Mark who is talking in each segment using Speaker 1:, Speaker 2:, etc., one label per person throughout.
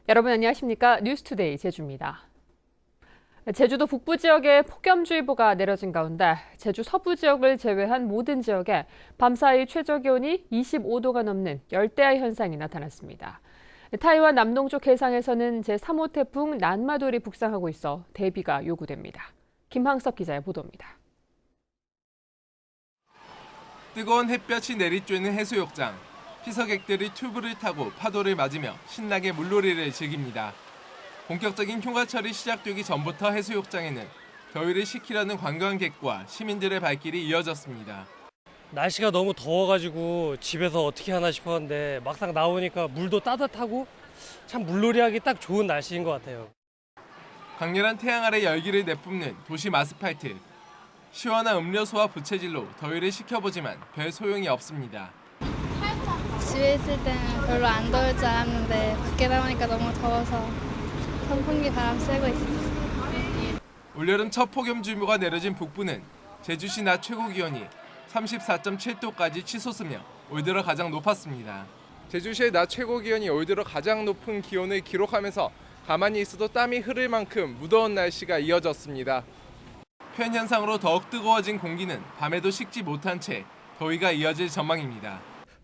Speaker 1: 여러분 안녕하십니까? 뉴스투데이 제주입니다. 제주도 북부 지역에 폭염주의보가 내려진 가운데 제주 서부 지역을 제외한 모든 지역에 밤사이 최저기온이 25도가 넘는 열대야 현상이 나타났습니다. 타이완 남동쪽 해상에서는 제3호 태풍 난마돌이 북상하고 있어 대비가 요구됩니다. 김항석 기자의 보도입니다.
Speaker 2: 뜨거운 햇볕이 내리쬐는 해수욕장. 피서객들이 튜브를 타고 파도를 맞으며 신나게 물놀이를 즐깁니다. 본격적인 휴가철이 시작되기 전부터 해수욕장에는 더위를 식히려는 관광객과 시민들의 발길이 이어졌습니다.
Speaker 3: 날씨가 너무 더워가지고 집에서 어떻게 하나 싶었는데 막상 나오니까 물도 따뜻하고 참 물놀이하기 딱 좋은 날씨인 것 같아요.
Speaker 2: 강렬한 태양 아래 열기를 내뿜는 도심 아스팔트. 시원한 음료수와 부채질로 더위를 식혀보지만 별 소용이 없습니다.
Speaker 4: 집에 있을 때는 별로 안 더울 줄 알았는데 밖에 나오니까 너무 더워서 선풍기 바람 쐬고 있었어요.
Speaker 2: 올여름 첫 폭염주의보가 내려진 북부는 제주시 낮 최고 기온이 34.7도까지 치솟으며 올 들어 가장 높았습니다. 제주시의 낮 최고 기온이 올 들어 가장 높은 기온을 기록하면서 가만히 있어도 땀이 흐를 만큼 무더운 날씨가 이어졌습니다. 팬 현상으로 더욱 뜨거워진 공기는 밤에도 식지 못한 채 더위가 이어질 전망입니다.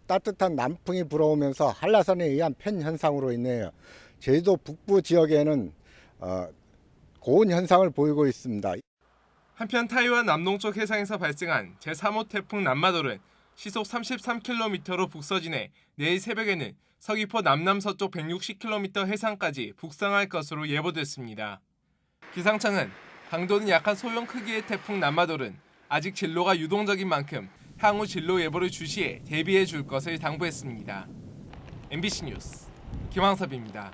Speaker 5: 따뜻한 남풍이 불어오면서 한라산에 의한 팬 현상으로 인해 제주도 북부 지역에는 고온 현상을 보이고 있습니다.
Speaker 2: 한편 타이완 남동쪽 해상에서 발생한 제3호 태풍 난마돌은 시속 33km로 북서진해 내일 새벽에는 서귀포 남남서쪽 160km 해상까지 북상할 것으로 예보됐습니다. 기상청은 강도는 약한 소형 크기의 태풍 난마돌은 아직 진로가 유동적인 만큼 향후 진로 예보를 주시해 대비해 줄 것을 당부했습니다. MBC 뉴스 김황섭입니다.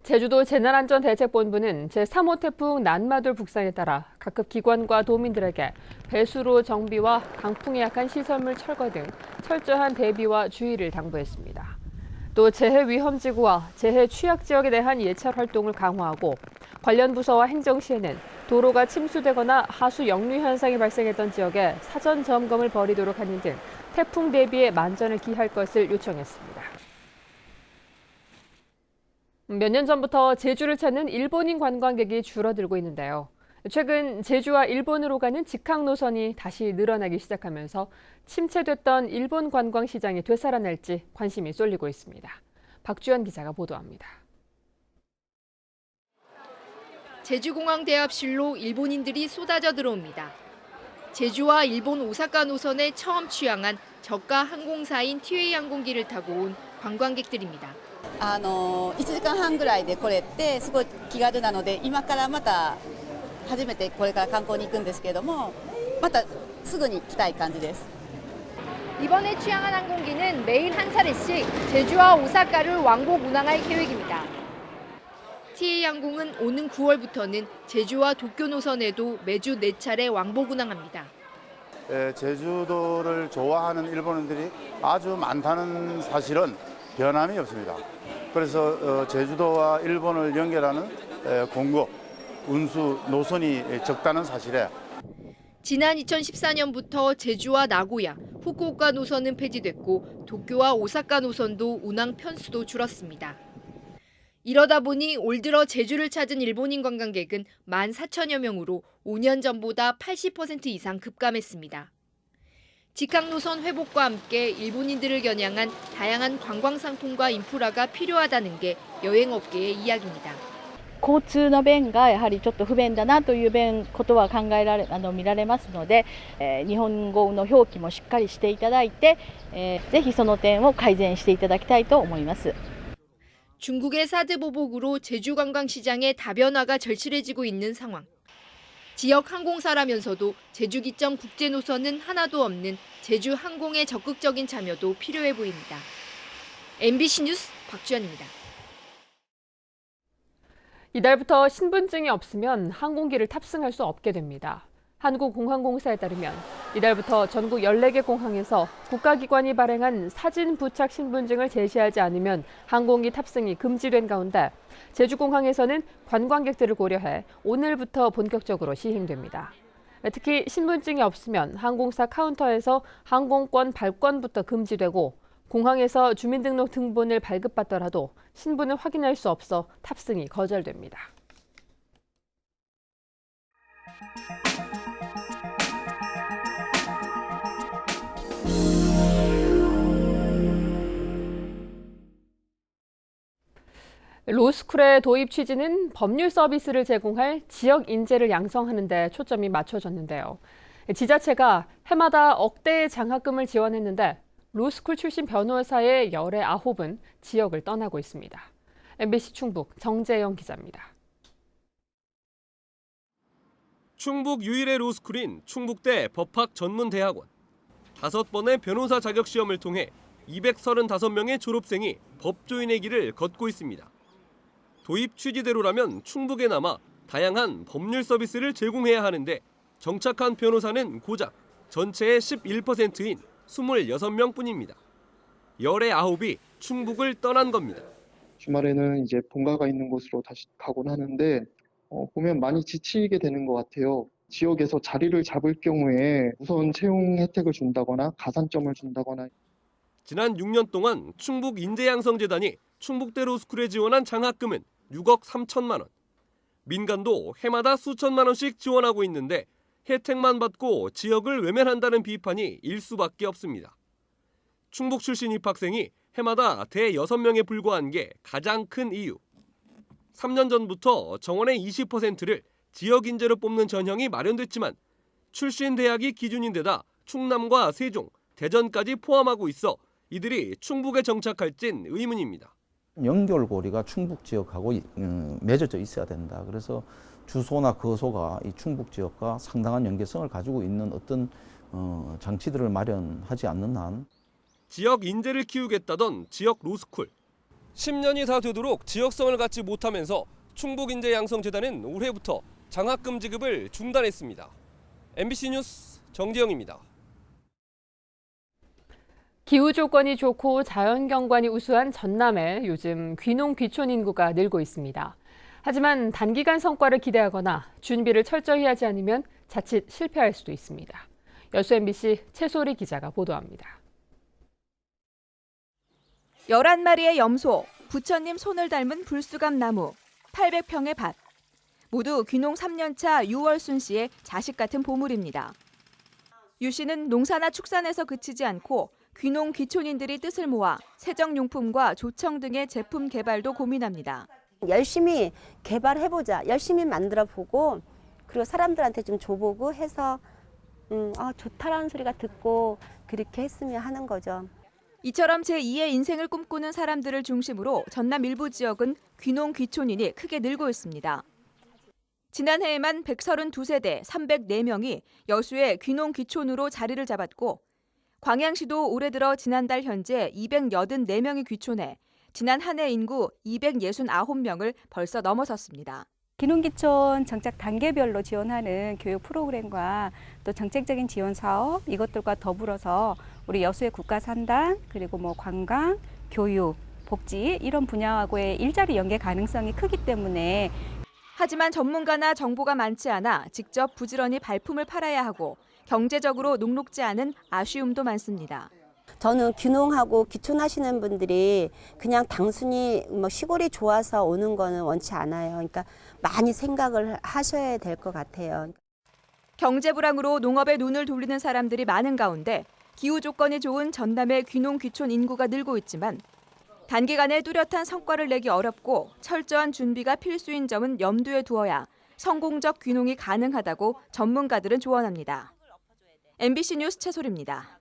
Speaker 1: 제주도 재난안전대책본부는 제3호 태풍 난마돌 북상에 따라 각급 기관과 도민들에게 배수로 정비와 강풍에 약한 시설물 철거 등 철저한 대비와 주의를 당부했습니다. 또 재해 위험지구와 재해 취약지역에 대한 예찰 활동을 강화하고 관련 부서와 행정시에는 도로가 침수되거나 하수 역류 현상이 발생했던 지역에 사전 점검을 벌이도록 하는 등 태풍 대비에 만전을 기할 것을 요청했습니다. 몇 년 전부터 제주를 찾는 일본인 관광객이 줄어들고 있는데요. 최근 제주와 일본으로 가는 직항 노선이 다시 늘어나기 시작하면서 침체됐던 일본 관광 시장이 되살아날지 관심이 쏠리고 있습니다. 박주연 기자가 보도합니다.
Speaker 6: 제주공항 대합실로 일본인들이 쏟아져 들어옵니다. 제주와 일본 오사카 노선에 처음 취항한 저가 항공사인 티웨이 항공기를 타고 온 관광객들입니다.
Speaker 7: 1時間半ぐらいで来れてすごい気軽なので今からまた初めてこれから観光に行くんですけれどもまたすぐに来たい感じです。
Speaker 6: 이번에 취항한 항공기는 매일 한 차례씩 제주와 오사카를 왕복 운항할 계획입니다. 티웨이 항공은 오는 9월부터는 제주와 도쿄 노선에도 매주 4차례 왕복 운항합니다.
Speaker 8: 제주도를 좋아하는 일본인들이 아주 많다는 사실은 변함이 없습니다. 그래서 제주도와 일본을 연결하는 공급, 운수 노선이 적다는 사실에
Speaker 6: 지난 2014년부터 제주와 나고야, 후쿠오카 노선은 폐지됐고 도쿄와 오사카 노선도 운항 편수도 줄었습니다. 이러다 보니 올 들어 제주를 찾은 일본인 관광객은 14,000여 명으로 5년 전보다 80% 이상 급감했습니다. 직항 노선 회복과 함께 일본인들을 겨냥한 다양한 관광 상품과 인프라가 필요하다는 게 여행업계의 이야기입니다.
Speaker 9: 交通の便がやはりちょっと不便だなということは見られますので、日本語の表記もしっかりしていただいて、ぜひその点を改善していただきたいと思います。
Speaker 6: 중국의 사드 보복으로 제주 관광 시장의 다변화가 절실해지고 있는 상황. 지역 항공사라면서도 제주 기점 국제 노선은 하나도 없는 제주 항공의 적극적인 참여도 필요해 보입니다. MBC 뉴스 박주연입니다.
Speaker 1: 이달부터 신분증이 없으면 항공기를 탑승할 수 없게 됩니다. 한국공항공사에 따르면 이달부터 전국 14개 공항에서 국가기관이 발행한 사진 부착 신분증을 제시하지 않으면 항공기 탑승이 금지된 가운데 제주공항에서는 관광객들을 고려해 오늘부터 본격적으로 시행됩니다. 특히 신분증이 없으면 항공사 카운터에서 항공권 발권부터 금지되고 공항에서 주민등록 등본을 발급받더라도 신분을 확인할 수 없어 탑승이 거절됩니다. 로스쿨의 도입 취지는 법률 서비스를 제공할 지역 인재를 양성하는 데 초점이 맞춰졌는데요. 지자체가 해마다 억대의 장학금을 지원했는데 로스쿨 출신 변호사의 열의 9은 지역을 떠나고 있습니다. MBC 충북 정재영 기자입니다.
Speaker 10: 충북 유일의 로스쿨인 충북대 법학전문대학원. 5번의 변호사 자격시험을 통해 235명의 졸업생이 법조인의 길을 걷고 있습니다. 도입 취지대로라면 충북에 남아 다양한 법률 서비스를 제공해야 하는데 정착한 변호사는 고작 전체의 11%인 26명뿐입니다. 열의 9이 충북을 떠난 겁니다.
Speaker 11: 주말에는 이제 본가가 있는 곳으로 다시 가곤 하는데 보면 많이 지치게 되는 것 같아요. 지역에서 자리를 잡을 경우에 우선 채용 혜택을 준다거나 가산점을 준다거나.
Speaker 10: 지난 6년 동안 충북인재양성재단이 충북대 로스쿨에 지원한 장학금은 6억 3천만 원. 민간도 해마다 수천만 원씩 지원하고 있는데 혜택만 받고 지역을 외면한다는 비판이 일수밖에 없습니다. 충북 출신 입학생이 해마다 대 6명에 불과한 게 가장 큰 이유. 3년 전부터 정원의 20%를 지역 인재로 뽑는 전형이 마련됐지만 출신 대학이 기준인데다 충남과 세종, 대전까지 포함하고 있어 이들이 충북에 정착할진 의문입니다.
Speaker 12: 연결고리가 충북 지역하고 맺어져 있어야 된다. 그래서 주소나 거소가 이 충북 지역과 상당한 연계성을 가지고 있는 어떤 장치들을 마련하지 않는 한
Speaker 10: 지역 인재를 키우겠다던 지역 로스쿨. 10년이 다 되도록 지역성을 갖지 못하면서 충북인재양성재단은 올해부터 장학금 지급을 중단했습니다. MBC 뉴스 정지영입니다.
Speaker 1: 기후 조건이 좋고 자연 경관이 우수한 전남에 요즘 귀농 귀촌 인구가 늘고 있습니다. 하지만 단기간 성과를 기대하거나 준비를 철저히 하지 않으면 자칫 실패할 수도 있습니다. 여수 MBC 최소리 기자가 보도합니다.
Speaker 13: 11마리의 염소, 부처님 손을 닮은 불수감 나무, 800평의 밭. 모두 귀농 3년차 유월순 씨의 자식 같은 보물입니다. 유 씨는 농사나 축산에서 그치지 않고 귀농 귀촌인들이 뜻을 모아 세정용품과 조청 등의 제품 개발도 고민합니다.
Speaker 14: 열심히 개발해보자, 열심히 만들어보고 그리고 사람들한테 좀 줘보고 해서 좋다라는 소리가 듣고 그렇게 했으면 하는 거죠.
Speaker 13: 이처럼 제2의 인생을 꿈꾸는 사람들을 중심으로 전남 일부 지역은 귀농 귀촌인이 크게 늘고 있습니다. 지난해에만 132세대 304명이 여수의 귀농 귀촌으로 자리를 잡았고 광양시도 올해 들어 지난달 현재 284명이 귀촌해 지난 한 해 인구 269명을 벌써 넘어섰습니다.
Speaker 15: 귀농귀촌 정착 단계별로 지원하는 교육 프로그램과 또 정책적인 지원 사업 이것들과 더불어서 우리 여수의 국가산단 그리고 관광, 교육, 복지 이런 분야하고의 일자리 연계 가능성이 크기 때문에
Speaker 13: 하지만 전문가나 정보가 많지 않아 직접 부지런히 발품을 팔아야 하고 경제적으로 녹록지 않은 아쉬움도 많습니다.
Speaker 14: 저는 귀농하고 귀촌하시는 분들이 그냥 단순히 시골이 좋아서 오는 거는 원치 않아요. 그러니까 많이 생각을 하셔야 될 것 같아요.
Speaker 13: 경제 불황으로 농업에 눈을 돌리는 사람들이 많은 가운데 기후 조건이 좋은 전남의 귀농 귀촌 인구가 늘고 있지만 단기간에 뚜렷한 성과를 내기 어렵고 철저한 준비가 필수인 점은 염두에 두어야 성공적 귀농이 가능하다고 전문가들은 조언합니다. MBC 뉴스 최소리입니다.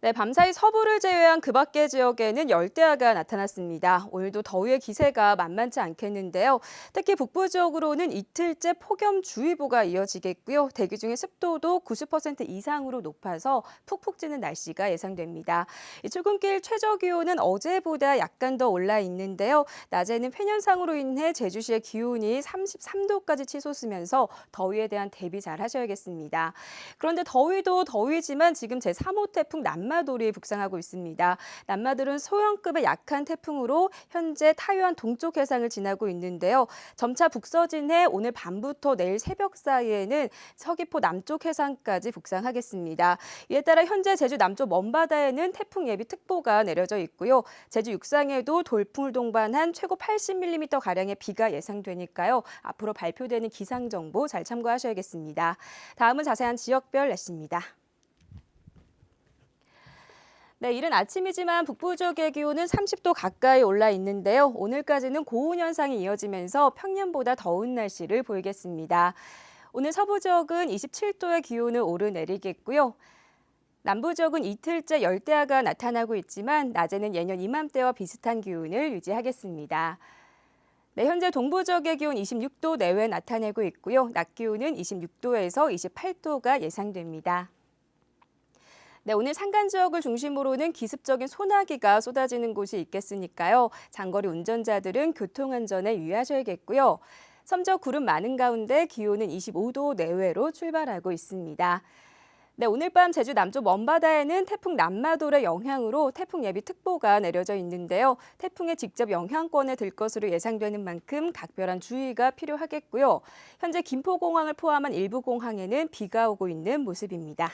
Speaker 16: 네, 밤사이 서부를 제외한 그 밖의 지역에는 열대야가 나타났습니다. 오늘도 더위의 기세가 만만치 않겠는데요. 특히 북부 지역으로는 이틀째 폭염주의보가 이어지겠고요. 대기 중에 습도도 90% 이상으로 높아서 푹푹 찌는 날씨가 예상됩니다. 출근길 최저기온은 어제보다 약간 더 올라 있는데요. 낮에는 팬현상으로 인해 제주시의 기온이 33도까지 치솟으면서 더위에 대한 대비 잘 하셔야겠습니다. 그런데 더위도 더위지만 지금 제3호 태풍 남마 남마돌이 북상하고 있습니다. 남마돌은 소형급의 약한 태풍으로 현재 타이완 동쪽 해상을 지나고 있는데요. 점차 북서진해 오늘 밤부터 내일 새벽 사이에는 서귀포 남쪽 해상까지 북상하겠습니다. 이에 따라 현재 제주 남쪽 먼바다에는 태풍 예비 특보가 내려져 있고요. 제주 육상에도 돌풍을 동반한 최고 80mm가량의 비가 예상되니까요. 앞으로 발표되는 기상 정보 잘 참고하셔야겠습니다. 다음은 자세한 지역별 날씨입니다. 네, 이른 아침이지만 북부 지역의 기온은 30도 가까이 올라 있는데요. 오늘까지는 고온 현상이 이어지면서 평년보다 더운 날씨를 보이겠습니다. 오늘 서부 지역은 27도의 기온을 오르내리겠고요. 남부 지역은 이틀째 열대야가 나타나고 있지만 낮에는 예년 이맘때와 비슷한 기온을 유지하겠습니다. 네, 현재 동부 지역의 기온 26도 내외 나타내고 있고요. 낮 기온은 26도에서 28도가 예상됩니다. 네, 오늘 산간 지역을 중심으로는 기습적인 소나기가 쏟아지는 곳이 있겠으니까요. 장거리 운전자들은 교통안전에 유의하셔야겠고요. 섬적 구름 많은 가운데 기온은 25도 내외로 출발하고 있습니다. 네, 오늘 밤 제주 남쪽 먼바다에는 태풍 남마돌의 영향으로 태풍 예비 특보가 내려져 있는데요. 태풍의 직접 영향권에 들 것으로 예상되는 만큼 각별한 주의가 필요하겠고요. 현재 김포공항을 포함한 일부 공항에는 비가 오고 있는 모습입니다.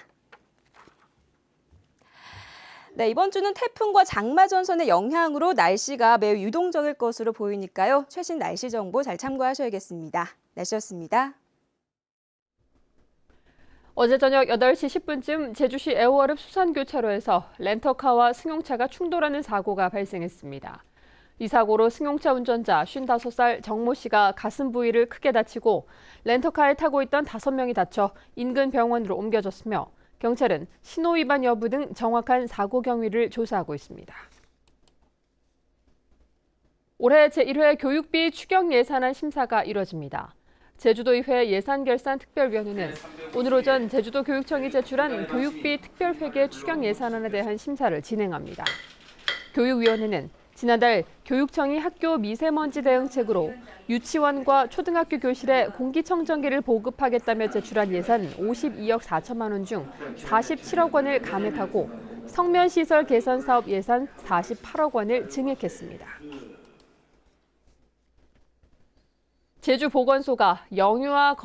Speaker 16: 네, 이번 주는 태풍과 장마 전선의 영향으로 날씨가 매우 유동적일 것으로 보이니까요. 최신 날씨 정보 잘 참고하셔야겠습니다. 날씨였습니다.
Speaker 1: 어제 저녁 8시 10분쯤 제주시 애월읍 수산교차로에서 렌터카와 승용차가 충돌하는 사고가 발생했습니다. 이 사고로 승용차 운전자 55살 정모 씨가 가슴 부위를 크게 다치고 렌터카에 타고 있던 5명이 다쳐 인근 병원으로 옮겨졌으며 경찰은 신호 위반 여부 등 정확한 사고 경위를 조사하고 있습니다. 올해 제1회 교육비 추경 예산안 심사가 이뤄집니다. 제주도의회 예산결산특별위원회는 오늘 오전 제주도 교육청이 제출한 교육비 특별회계 추경 예산안에 대한 심사를 진행합니다. 교육위원회는 지난달 교육청이 학교 미세먼지 대응책으로 유치원과 초등학교 교실에 공기청정기를 보급하겠다며 제출한 예산 52억 4천만 원 중 47억 원을 감액하고 성면시설 개선 사업 예산 48억 원을 증액했습니다. 제주보건소가 영유아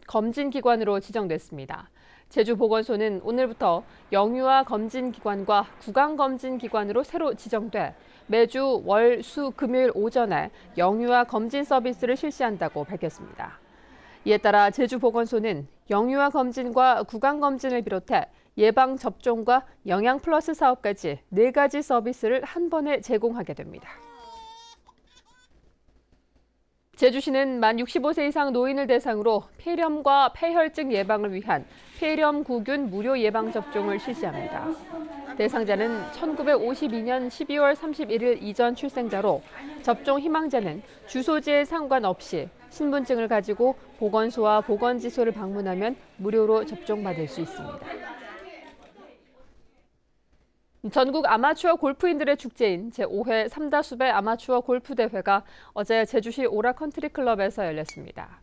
Speaker 1: 검진기관으로 지정됐습니다. 제주보건소는 오늘부터 영유아 검진기관과 구강검진기관으로 새로 지정돼 매주 월, 수, 금요일 오전에 영유아 검진 서비스를 실시한다고 밝혔습니다. 이에 따라 제주보건소는 영유아 검진과 구강검진을 비롯해 예방접종과 영양플러스 사업까지 4가지 서비스를 한 번에 제공하게 됩니다. 제주시는 만 65세 이상 노인을 대상으로 폐렴과 폐혈증 예방을 위한 폐렴구균 무료 예방접종을 실시합니다. 대상자는 1952년 12월 31일 이전 출생자로 접종 희망자는 주소지에 상관없이 신분증을 가지고 보건소와 보건지소를 방문하면 무료로 접종받을 수 있습니다. 전국 아마추어 골프인들의 축제인 제5회 삼다수배 아마추어 골프대회가 어제 제주시 오라컨트리클럽에서 열렸습니다.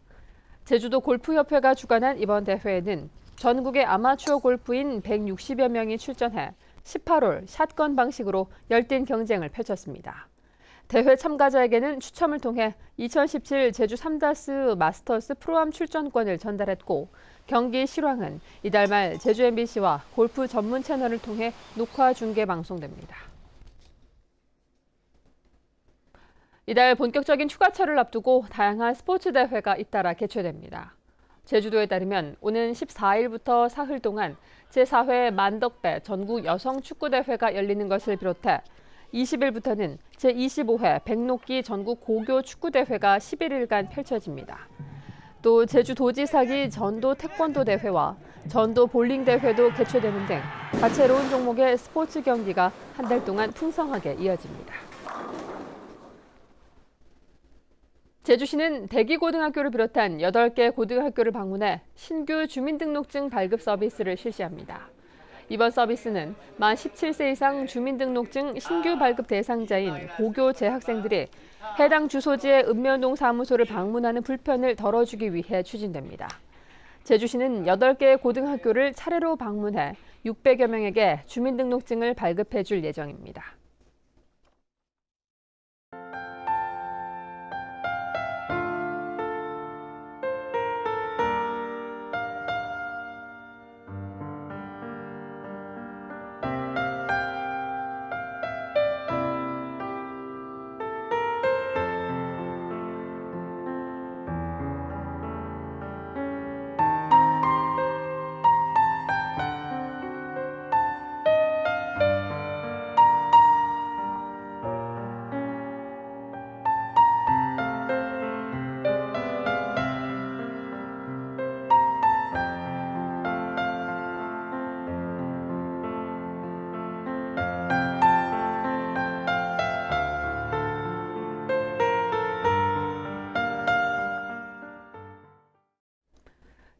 Speaker 1: 제주도 골프협회가 주관한 이번 대회에는 전국의 아마추어 골프인 160여 명이 출전해 18홀 샷건 방식으로 열띤 경쟁을 펼쳤습니다. 대회 참가자에게는 추첨을 통해 2017 제주 삼다스 마스터스 프로암 출전권을 전달했고 경기 실황은 이달 말 제주 MBC와 골프 전문 채널을 통해 녹화 중계 방송됩니다. 이달 본격적인 휴가철을 앞두고 다양한 스포츠 대회가 잇따라 개최됩니다. 제주도에 따르면 오는 14일부터 사흘 동안 제4회 만덕배 전국 여성축구대회가 열리는 것을 비롯해 20일부터는 제25회 백록기 전국 고교 축구대회가 11일간 펼쳐집니다. 또 제주도지사기 전도 태권도 대회와 전도 볼링 대회도 개최되는 등 다채로운 종목의 스포츠 경기가 한 달 동안 풍성하게 이어집니다. 제주시는 대기고등학교를 비롯한 8개 고등학교를 방문해 신규 주민등록증 발급 서비스를 실시합니다. 이번 서비스는 만 17세 이상 주민등록증 신규 발급 대상자인 고교 재학생들이 해당 주소지의 읍면동 사무소를 방문하는 불편을 덜어주기 위해 추진됩니다. 제주시는 8개의 고등학교를 차례로 방문해 600여 명에게 주민등록증을 발급해 줄 예정입니다.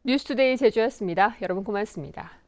Speaker 1: 뉴스투데이 제주였습니다. 여러분 고맙습니다.